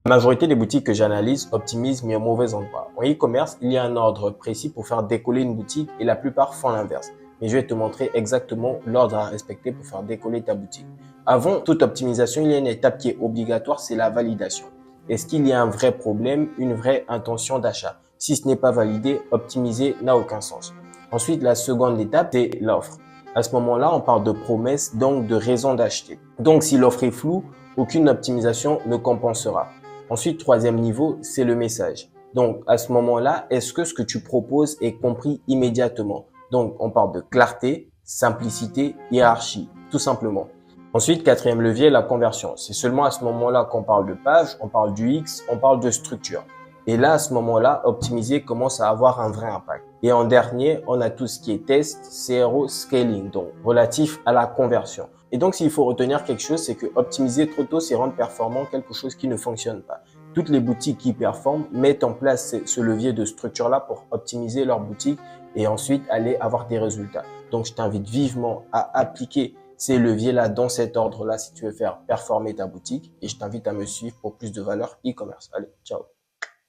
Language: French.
La majorité des boutiques que j'analyse optimisent mais au mauvais endroit. En e-commerce, il y a un ordre précis pour faire décoller une boutique et la plupart font l'inverse. Mais je vais te montrer exactement l'ordre à respecter pour faire décoller ta boutique. Avant toute optimisation, il y a une étape qui est obligatoire, c'est la validation. Est-ce qu'il y a un vrai problème, une vraie intention d'achat? Si ce n'est pas validé, optimiser n'a aucun sens. Ensuite, la seconde étape, c'est l'offre. À ce moment-là, on parle de promesses, donc de raison d'acheter. Donc, si l'offre est floue, aucune optimisation ne compensera. Ensuite, troisième niveau, c'est le message. Donc, à ce moment-là, est-ce que ce que tu proposes est compris immédiatement? Donc, on parle de clarté, simplicité, hiérarchie, tout simplement. Ensuite, quatrième levier, la conversion. C'est seulement à ce moment-là qu'on parle de page, on parle du X, on parle de structure. Et là, à ce moment-là, optimiser commence à avoir un vrai impact. Et en dernier, on a tout ce qui est test, CRO, scaling, donc relatif à la conversion. Et donc, s'il faut retenir quelque chose, c'est que optimiser trop tôt, c'est rendre performant quelque chose qui ne fonctionne pas. Toutes les boutiques qui performent mettent en place ce levier de structure-là pour optimiser leur boutique et ensuite aller avoir des résultats. Donc, je t'invite vivement à appliquer ces leviers-là dans cet ordre-là si tu veux faire performer ta boutique et je t'invite à me suivre pour plus de valeur e-commerce. Allez, ciao.